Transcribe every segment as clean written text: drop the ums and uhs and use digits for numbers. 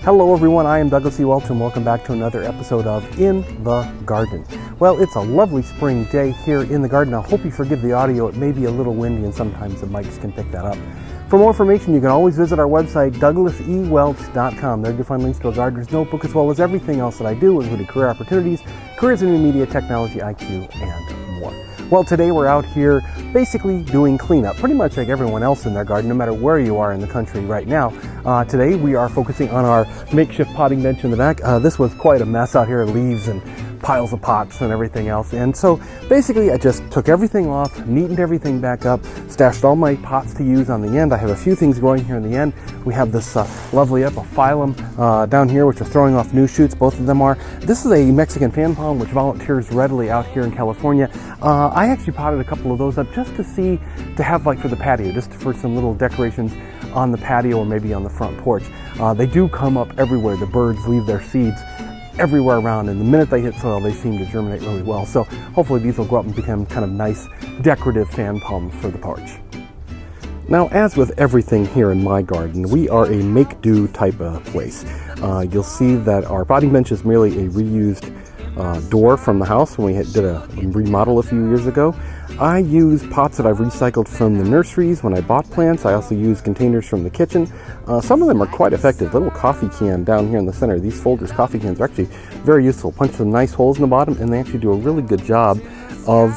Hello everyone, I am Douglas E. Welch and welcome back to another episode of In the Garden. Well, it's a lovely spring day here in the garden. I hope you forgive the audio. It may be a little windy and sometimes the mics can pick that up. For more information, you can always visit our website, douglasewelch.com. There you'll find links to a gardener's notebook as well as everything else that I do, including career opportunities, careers in new media, technology, IQ, and more. Well, today we're out here basically doing cleanup, pretty much like everyone else in their garden, no matter where you are in the country right now. Today we are focusing on our makeshift potting bench in the back. This was quite a mess out here, leaves and piles of pots and everything else. And so basically I just took everything off, neatened everything back up, stashed all my pots to use on the end. I have a few things growing here in the end. We have this lovely epiphyllum down here, which are throwing off new shoots. Both of them are. This is a Mexican fan palm, which volunteers readily out here in California. I actually potted a couple of those up just to have like for the patio, just for some little decorations on the patio or maybe on the front porch. They do come up everywhere. The birds leave their seeds everywhere around, and the minute they hit soil they seem to germinate really well. So hopefully these will go up and become kind of nice decorative fan palms for the porch. Now, as with everything here in my garden, we are a make-do type of place. You'll see that our potting bench is merely a reused door from the house when we did a remodel a few years ago. I use pots that I've recycled from the nurseries when I bought plants. I also use containers from the kitchen. Some of them are quite effective. Little coffee can down here in the center. These Folgers coffee cans are actually very useful. Punch some nice holes in the bottom and they actually do a really good job of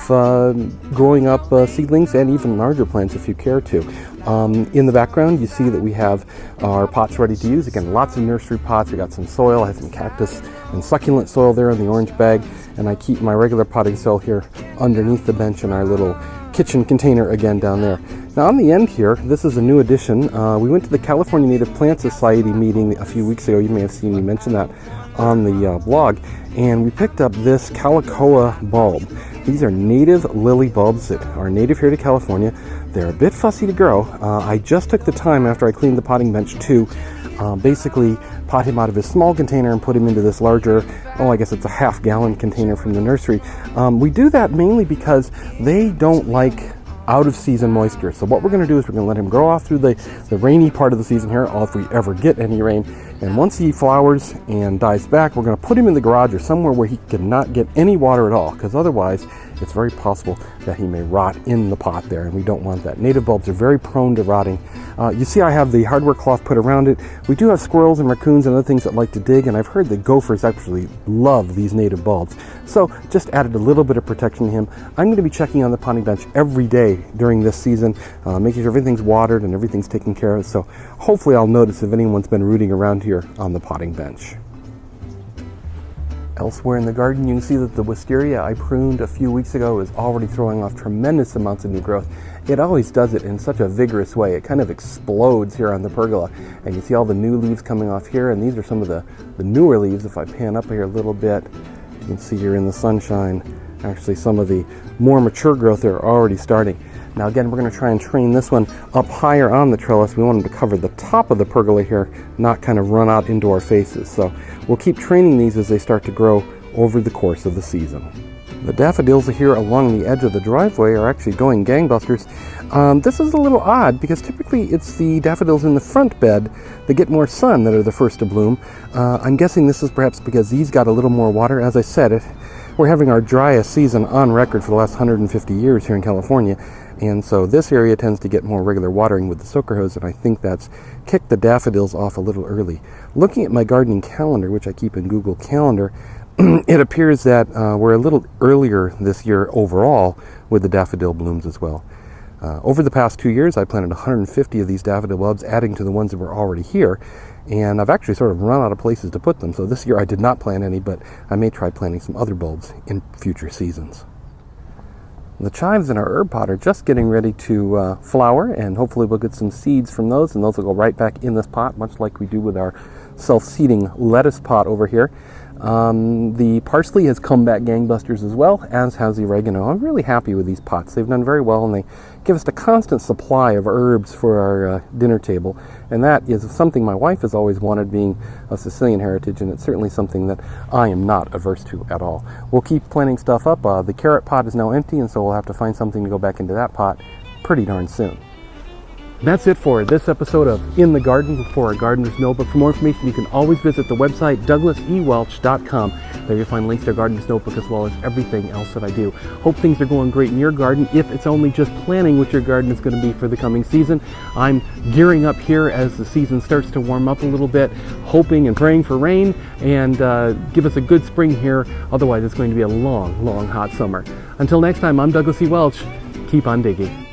growing up seedlings and even larger plants if you care to. In the background you see that we have our pots ready to use. Again, lots of nursery pots. We got some soil. I have some cactus and succulent soil there in the orange bag, and I keep my regular potting soil here underneath the bench in our little kitchen container again down there. Now on the end here, this is a new addition. We went to the California Native Plant Society meeting a few weeks ago. You may have seen me mention that on the blog, and we picked up this Calicoa bulb. These are native lily bulbs that are native here to California. They're a bit fussy to grow. I just took the time after I cleaned the potting bench to basically pot him out of his small container and put him into this larger, I guess it's a half-gallon container from the nursery. We do that mainly because they don't like out-of-season moisture. So what we're going to do is we're going to let him grow off through the rainy part of the season here, or if we ever get any rain. And once he flowers and dies back, we're going to put him in the garage or somewhere where he cannot get any water at all, because otherwise it's very possible that he may rot in the pot there, and we don't want that. Native bulbs are very prone to rotting. You see I have the hardware cloth put around it. We do have squirrels and raccoons and other things that like to dig, and I've heard that gophers actually love these native bulbs. So just added a little bit of protection to him. I'm going to be checking on the potting bench every day during this season, making sure everything's watered and everything's taken care of. So hopefully I'll notice if anyone's been rooting around here on the potting bench. Elsewhere in the garden, you can see that the wisteria I pruned a few weeks ago is already throwing off tremendous amounts of new growth. It always does it in such a vigorous way. It kind of explodes here on the pergola, and you see all the new leaves coming off here, and these are some of the newer leaves. If I pan up here a little bit, you can see here in the sunshine, actually some of the more mature growth are already starting. Now again, we're going to try and train this one up higher on the trellis. We want him to cover the top of the pergola here, not kind of run out into our faces. So we'll keep training these as they start to grow over the course of the season. The daffodils here along the edge of the driveway are actually going gangbusters. This is a little odd because typically it's the daffodils in the front bed that get more sun that are the first to bloom. I'm guessing this is perhaps because these got a little more water. As I said, we're having our driest season on record for the last 150 years here in California. And so this area tends to get more regular watering with the soaker hose, and I think that's kicked the daffodils off a little early. Looking at my gardening calendar, which I keep in Google Calendar, it appears that we're a little earlier this year overall with the daffodil blooms as well. Over the past 2 years, I planted 150 of these daffodil bulbs, adding to the ones that were already here, and I've actually sort of run out of places to put them. So this year I did not plant any, but I may try planting some other bulbs in future seasons. The chives in our herb pot are just getting ready to flower, and hopefully we'll get some seeds from those, and those will go right back in this pot, much like we do with our self-seeding lettuce pot over here. The parsley has come back gangbusters as well, as has the oregano. I'm really happy with these pots. They've done very well, and they give us a constant supply of herbs for our dinner table, and that is something my wife has always wanted, being of Sicilian heritage, and it's certainly something that I am not averse to at all. We'll keep planting stuff up. The carrot pot is now empty, and so we'll have to find something to go back into that pot pretty darn soon. That's it for this episode of In the Garden for a Gardener's Notebook. For more information, you can always visit the website douglasewelch.com. There you'll find links to Gardener's Notebook as well as everything else that I do. Hope things are going great in your garden. If it's only just planning what your garden is going to be for the coming season, I'm gearing up here as the season starts to warm up a little bit, hoping and praying for rain and give us a good spring here. Otherwise, it's going to be a long, long hot summer. Until next time, I'm Douglas E. Welch. Keep on digging.